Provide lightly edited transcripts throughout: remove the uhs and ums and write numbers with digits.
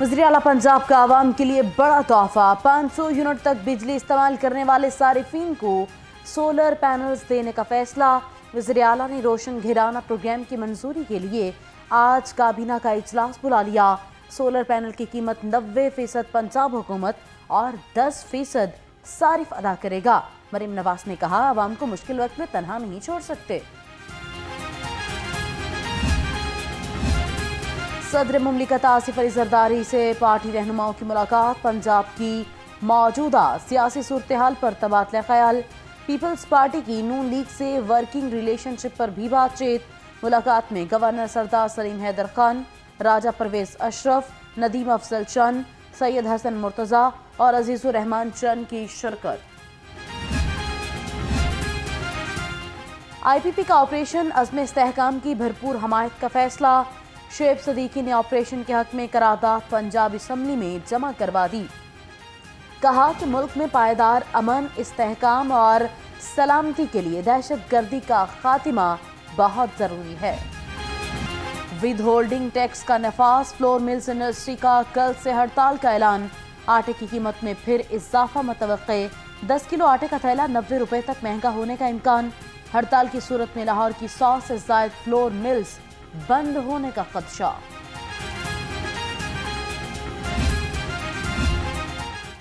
وزیر اعلیٰ پنجاب کا عوام کے لیے بڑا تحفہ، 500 یونٹ تک بجلی استعمال کرنے والے صارفین کو سولر پینلز دینے کا فیصلہ۔ وزیر اعلیٰ نے روشن گھرانہ پروگرام کی منظوری کے لیے آج کابینہ کا اجلاس بلا لیا۔ سولر پینل کی قیمت 90% پنجاب حکومت اور 10% صارف ادا کرے گا۔ مریم نواز نے کہا، عوام کو مشکل وقت میں تنہا نہیں چھوڑ سکتے۔ صدر مملکت آصف علی زرداری سے پارٹی رہنماؤں کی ملاقات، پنجاب کی موجودہ سیاسی صورتحال پر تبادلہ خیال۔ پیپلز پارٹی کی نون لیگ سے ورکنگ ریلیشن شپ پر بھی بات چیت۔ ملاقات میں گورنر سردار سلیم حیدر خان، راجہ پرویز اشرف، ندیم افضل چند، سید حسن مرتضیٰ اور عزیز الرحمان چند کی شرکت۔ آئی پی پی کا آپریشن عزم استحکام کی بھرپور حمایت کا فیصلہ۔ شعیب صدیقی نے آپریشن کے حق میں قرارداد پنجاب اسمبلی میں جمع کروا دی۔ کہا کہ ملک میں پائیدار امن، استحکام اور سلامتی کے لیے دہشت گردی کا خاتمہ بہت ضروری ہے۔ ود ہولڈنگ ٹیکس کا نفاذ، فلور ملز انڈسٹری کا کل سے ہڑتال کا اعلان۔ آٹے کی قیمت میں پھر اضافہ متوقع، 10 کلو آٹے کا تھیلا 90 روپے تک مہنگا ہونے کا امکان۔ ہڑتال کی صورت میں لاہور کی 100 سے زائد فلور ملز بند ہونے کا خدشہ۔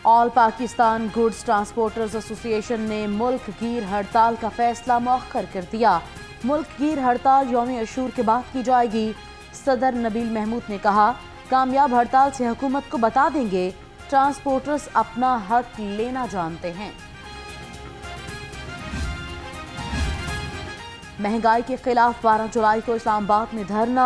آل پاکستان گوڈز ٹرانسپورٹرز ایسوسی ایشن نے ملک گیر ہڑتال کا فیصلہ مؤخر کر دیا۔ ملک گیر ہڑتال یوم عاشور کے بعد کی جائے گی۔ صدر نبیل محمود نے کہا، کامیاب ہڑتال سے حکومت کو بتا دیں گے ٹرانسپورٹرز اپنا حق لینا جانتے ہیں۔ مہنگائی کے خلاف 12 جولائی کو اسلام آباد میں دھرنا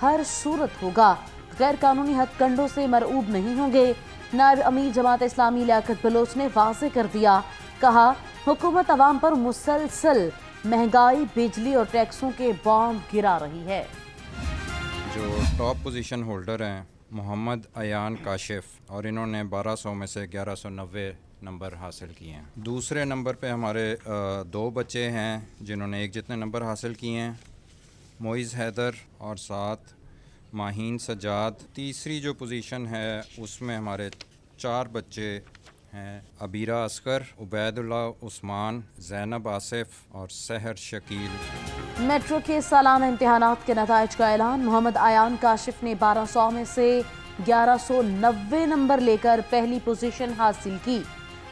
ہر صورت ہوگا، غیر قانونی ہتھ کنڈوں سے مرعوب نہیں ہوں گے۔ نائب امیر جماعت اسلامی لیاقت بلوچ نے واضح کر دیا، کہا حکومت عوام پر مسلسل مہنگائی، بجلی اور ٹیکسوں کے بام گرا رہی ہے۔ جو ٹاپ پوزیشن ہولڈر ہیں محمد ایان کاشف، اور انہوں نے 1200 میں سے 1190 نمبر حاصل کیے ہیں۔ دوسرے نمبر پہ ہمارے 2 بچے ہیں جنہوں نے ایک جتنے نمبر حاصل کیے ہیں، معیز حیدر اور ساتھ ماہین سجاد۔ تیسری جو پوزیشن ہے اس میں ہمارے 4 بچے ہیں، عبیرہ اصغر، عبید اللہ عثمان، زینب آصف اور سحر شکیل۔ میٹرو کے سالانہ امتحانات کے نتائج کا اعلان۔ محمد ایان کاشف نے 1200 میں سے 1190 نمبر لے کر پہلی پوزیشن حاصل کی۔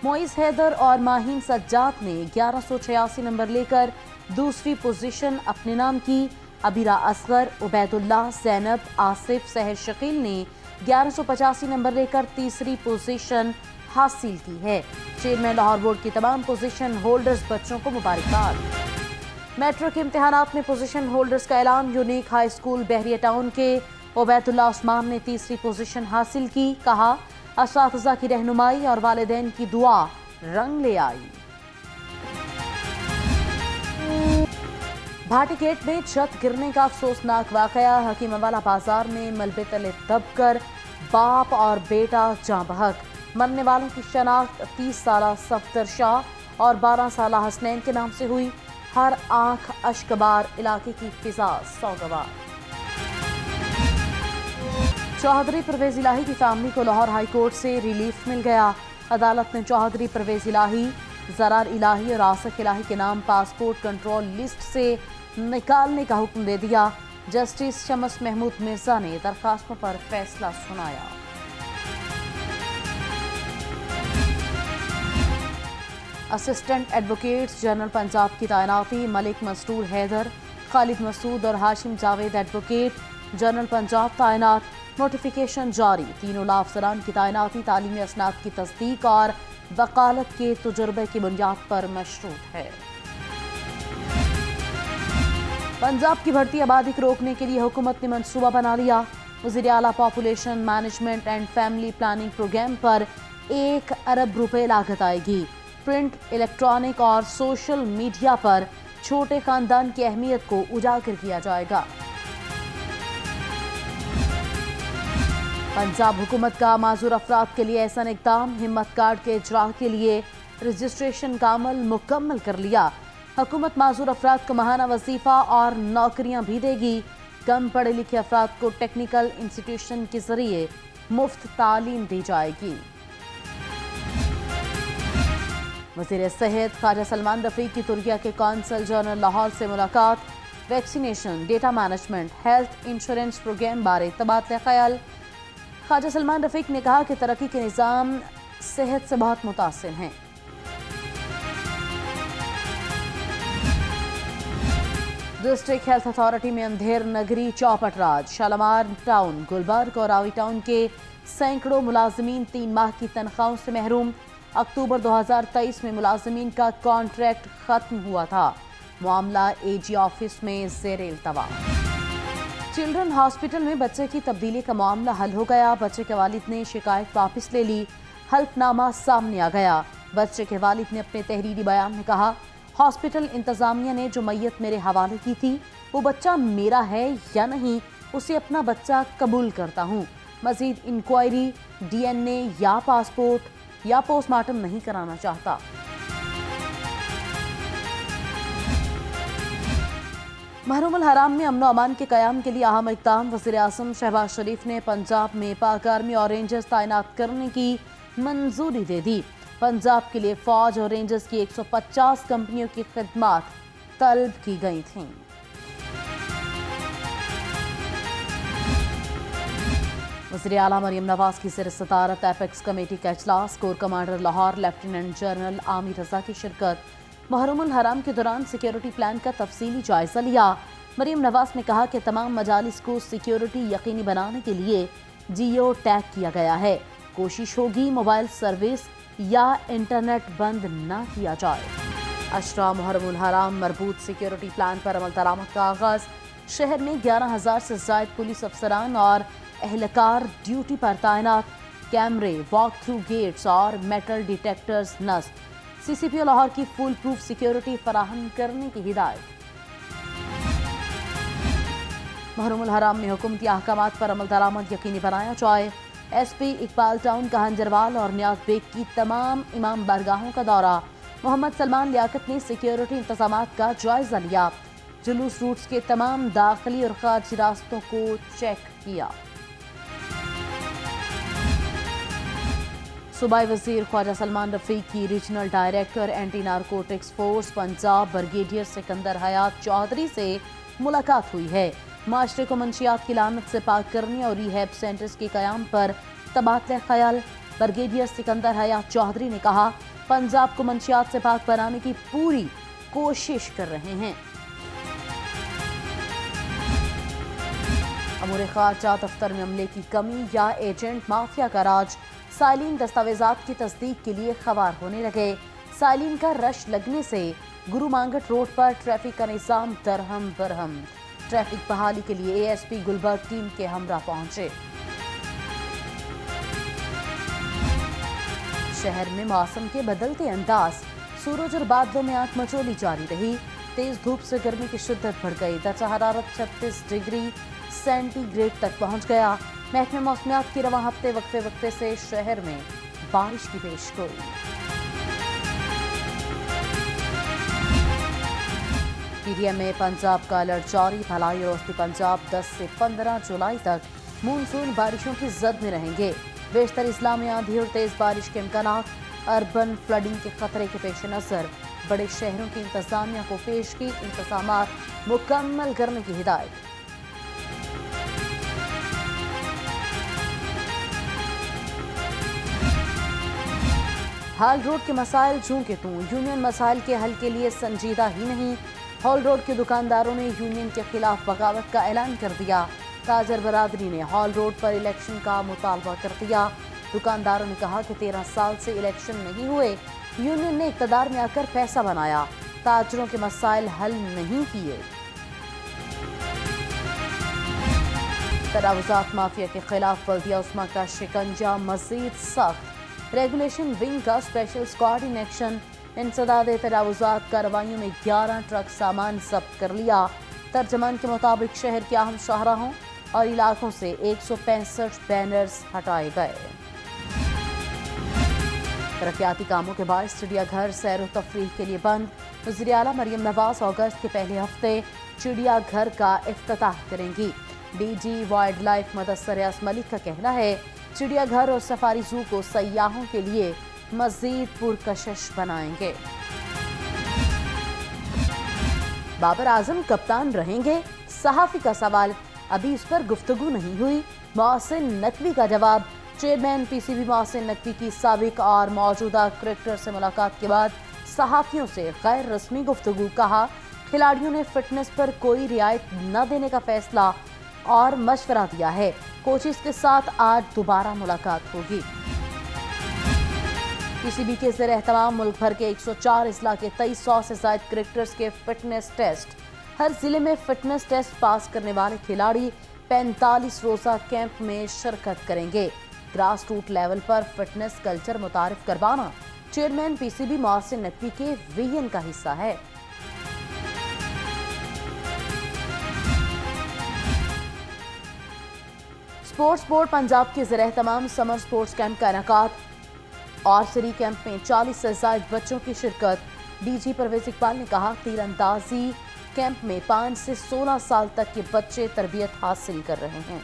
معیز حیدر اور ماہین سجاد نے 1186 نمبر لے کر دوسری پوزیشن اپنے نام کی۔ عبیرہ اصغر، عبید اللہ، زینب آصف، سحر شکیل نے 1185 نمبر لے کر تیسری پوزیشن حاصل کی ہے۔ چیئرمین لاہور بورڈ کی تمام پوزیشن ہولڈرز بچوں کو مبارکباد۔ میٹرو کے امتحانات میں پوزیشن ہولڈرز کا اعلان۔ یونیک ہائی اسکول بحریہ ٹاؤن کے عبید اللہ عثمان نے تیسری پوزیشن حاصل کی۔ کہا، اساتذہ کی رہنمائی اور والدین کی دعا رنگ لے آئی۔ بھاٹی گیٹ میں چھت گرنے کا افسوسناک واقعہ۔ حکیم والا بازار میں ملبے تلے دب کر باپ اور بیٹا جاں بحق۔ مرنے والوں کی شناخت 30 سالہ صفدر شاہ اور 12 سالہ حسنین کے نام سے ہوئی۔ ہر آنکھ اشکبار، علاقے کی فضا سوگوار۔ چوہدری پرویز الہی کی فیملی کو لاہور ہائی کورٹ سے ریلیف مل گیا۔ عدالت نے چوہدری پرویز الہی، زرار الہی اور آصف الہی کے نام پاسپورٹ کنٹرول لسٹ سے نکالنے کا حکم دے دیا۔ جسٹس شمس محمود مرزا نے درخواستوں پر فیصلہ سنایا۔ اسسٹنٹ ایڈوکیٹس جنرل پنجاب کی تعیناتی۔ ملک مسرور حیدر، خالد مسعود اور ہاشم جاوید ایڈوکیٹ جنرل پنجاب تعینات۔ نوٹیفیکیشن جاری۔ تینوں لا افسران کی تعیناتی تعلیمی اسناد کی تصدیق اور وکالت کے تجربے کی بنیاد پر مشروط ہے۔ پنجاب کی بڑھتی آبادی کو روکنے کے لیے حکومت نے منصوبہ بنا لیا۔ وزیر اعلیٰ population management and family planning programme پر 1 ارب روپے لاگت آئے گی۔ پرنٹ، الیکٹرانک اور سوشل میڈیا پر چھوٹے خاندان کی اہمیت کو اجاگر کیا جائے گا۔ پنجاب حکومت کا معذور افراد کے لیے احسن اقدام۔ ہمت کارڈ کے اجراء کے لیے رجسٹریشن کا عمل مکمل کر لیا۔ حکومت معذور افراد کو ماہانہ وظیفہ اور نوکریاں بھی دے گی۔ کم پڑھے لکھے افراد کو ٹیکنیکل انسٹی ٹیوشن کے ذریعے मुफ्त तालीम दी जाएगी। वज़ीर सेहत ख्वाजा सलमान रफीक की तुर्किया के कौंसल जनरल लाहौर से मुलाकात। Vaccination, data management, health insurance programme बारे तबादला ख्याल। ख्वाजा सलमान रफीक ने कहा कि तरक्की के निज़ाम सेहत से बहुत मुतासिर हैं। डिस्ट्रिक्ट हेल्थ अथॉरिटी में अंधेर नगरी चौपट राज। शालामार टाउन, गुलबर्ग और रावी टाउन के सैकड़ों मुलाजमीन 3 माह की तनख्वाहों से महरूम। अक्टूबर 2023 में मुलाजमीन का कॉन्ट्रैक्ट खत्म हुआ था। मामला एजी ऑफिस में ज़ेरे इल्तवा। चिल्ड्रन हॉस्पिटल में बच्चे की तब्दीली का मामला हल हो गया। बच्चे के वालिद ने शिकायत वापस ले ली। हल्फनामा सामने आ गया। बच्चे के वालिद ने अपने तहरीरी बयान में कहा, हॉस्पिटल इंतजामिया ने जो मैयत मेरे हवाले की थी वो बच्चा मेरा है या नहीं, उसे अपना बच्चा कबूल करता हूँ। मजीद इंक्वायरी, DNA या पासपोर्ट या पोस्टमार्टम नहीं कराना चाहता। महरूम हराम में अमन अमान के क़याम के लिए अहम इक़दाम। वज़ीर आज़म शहबाज शरीफ ने पंजाब में पाक आर्मी और रेंजर्स तैनात करने की मंजूरी दे दी। पंजाब के लिए फौज और रेंजर्स की 150 कंपनियों की खिदमत तलब की गई थीं। वज़ीर आला मरियम नवाज की ज़ेर सदारत एपेक्स कमेटी का इजलास। Corps commander Lahore lieutenant general Amir Raza की शिरकत। मुहर्रमुल हराम के दौरान सिक्योरिटी प्लान का तफसीली जायजा लिया। मरियम नवाज ने कहा कि तमाम मजालिस को सिक्योरिटी यकीनी बनाने के लिए जियो टैग किया गया है। कोशिश होगी मोबाइल सर्विस या इंटरनेट बंद न किया जाए। अशरा मुहर्रमुल हराम मरबूत सिक्योरिटी प्लान पर अमल दरामद का आगाज। शहर में 11,000 से ज़ायद पुलिस अफसरान और एहलकार ड्यूटी पर तैनात। कैमरे, वॉक थ्रू गेट्स और मेटल डिटेक्टर्स नस्ब। CCPO लाहौर की फुल प्रूफ सिक्योरिटी फराहम करने की हिदायत। मुहर्रमुल हराम में हुकूमती अहकामात पर अमल दरामद यकीनी बनाया जाए। SP इकबाल टाउन का हंजरवाल और नियाज बेग की तमाम इमाम बारगाहों का दौरा। मोहम्मद सलमान लियाकत ने सिक्योरिटी इंतजामात का जायजा लिया। जुलूस रूट्स के तमाम दाखिली और खारजी रास्तों को चेक किया। सूबाई वज़ीर ख्वाजा सलमान रफीक की regional director anti narcotics force Punjab brigadier Sikandar Hayat Chaudhry से मुलाकात हुई है। माशरे को मंशियात की लानत से पाक करने और रिहैब सेंटर्स के क़याम पर तबादला ख्याल। ब्रिगेडियर सिकंदर हयात चौधरी ने कहा, पंजाब को मंशियात से पाक बनाने की पूरी कोशिश कर रहे हैं। अमूर ख़ारजा दफ्तर में अमले की कमी या एजेंट माफिया का राज। साइलिन दस्तावेजात की तस्दीक के लिए खवार होने लगे। साइलिन का रश लगने से गुरु मांगट रोड पर ट्रैफिक का निज़ाम दरहम बरहम। ट्रैफिक बहाली के लिए ASP गुलबर्ग टीम के हमरा पहुंचे। शहर में मौसम के बदलते अंदाज। सूरज और बादलों में आंख मचोली जारी रही। तेज धूप से गर्मी की शिद्दत बढ़ गई। दर्जा हरारत 36 डिग्री सेंटीग्रेड तक पहुंच गया। महकमे मौसमियात की रवां हफ्ते वक्फे वक्फे से शहर में बारिश की पेशगोई। PDM में पंजाब का अलर्ट जारी। भलाई और वस्ती पंजाब 10 से 15 जुलाई तक मानसून बारिशों की जद में रहेंगे। बेशतर इस्लाम में आंधी और तेज बारिश के इम्कानात। अर्बन फ्लडिंग के खतरे के पेश नज़र बड़े शहरों की इंतजामिया को पेश की इंतजामात मुकम्मल करने की हिदायत। हाल रोड के मसाइल झूंके तू। यूनियन मसाइल के हल के लिए संजीदा ही नहीं। हॉल रोड के दुकानदारों ने यूनियन के खिलाफ बगावत का ऐलान कर दिया। ताजर बरादरी ने हॉल रोड पर इलेक्शन का मुतालबा कर दिया। दुकानदारों ने कहा कि 13 साल से इलेक्शन नहीं हुए। यूनियन ने इक़्तिदार में आकर पैसा बनाया, ताजरों के मसाइल हल नहीं किए। तनावुज़ात माफिया के खिलाफ बल्दिया उस्मा का शिकंजा मजीद सख्त। रेगुलेशन विंग का स्पेशल स्क्वाड इन एक्शन। इंसदाद तनावुज़ात कार्रवाइयों में 11 ट्रक सामान जब्त कर लिया। तर्जमान के मुताबिक शहर के अहम शाहराहों और इलाकों से 165 बैनर्स हटाए गए। तरक्याती कामों के बाद चिड़ियाघर सैर व तफरीह के लिए बंद। वज़ीर आला मरियम नवाज अगस्त के पहले हफ्ते चिड़ियाघर का इफ्तिताह करेंगी। DG वाइल्ड लाइफ मुदस्सर यास मलिक का कहना है चिड़िया घर और सफारी जू को सयाहों के लिए मजीद पुरकशिश बनाएंगे। बाबर आजम कप्तान रहेंगे? सहाफी का सवाल, अभी इस पर गुफ्तगू नहीं हुई। मोहसिन नकवी का जवाब, चेयरमैन पीसीबी मोहसिन नकवी की साबिक और मौजूदा क्रिकेटर से मुलाकात के बाद सहाफियों से गैर रस्मी गुफ्तगू। कहा, खिलाड़ियों ने फिटनेस पर कोई रियायत न देने का फैसला और मशवरा दिया है। कोचेस के साथ आज दोबारा मुलाकात होगी। पीसीबी के ज़ेर एहतमाम मुल्क भर के 104 अजला के 2300 से ज़ायद क्रिकेटर्स के फिटनेस टेस्ट। हर जिले में फिटनेस टेस्ट पास करने वाले खिलाड़ी 45 रोज़ा कैंप में शिरकत करेंगे। ग्रास रूट लेवल पर फिटनेस कल्चर मुतारिफ करवाना चेयरमैन पीसीबी मोहसिन नकवी के विजन का हिस्सा है। स्पोर्ट्स बोर्ड पंजाब के ज़ेर एहतमाम समर स्पोर्ट्स कैंप का इनेकाद। आर्चरी कैंप में 40 से ज़ायद बच्चों की शिरकत। डीजी परवेज इकबाल ने कहा, तीरंदाजी कैंप में 5 से 16 साल तक के बच्चे तरबियत हासिल कर रहे हैं।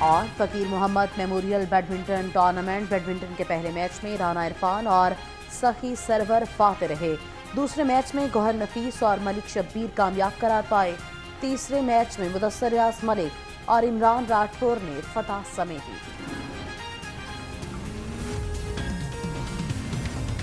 और Faqir Mohammad memorial badminton tournament, badminton के पहले मैच में राना इरफान और सखी सरवर फाते रहे। दूसरे मैच में गौहर नफीस और मलिक शब्बीर कामयाब करार पाए। तीसरे मैच में मुदस्सर रियाज मलिक और इमरान राठौर ने फतह समेटी।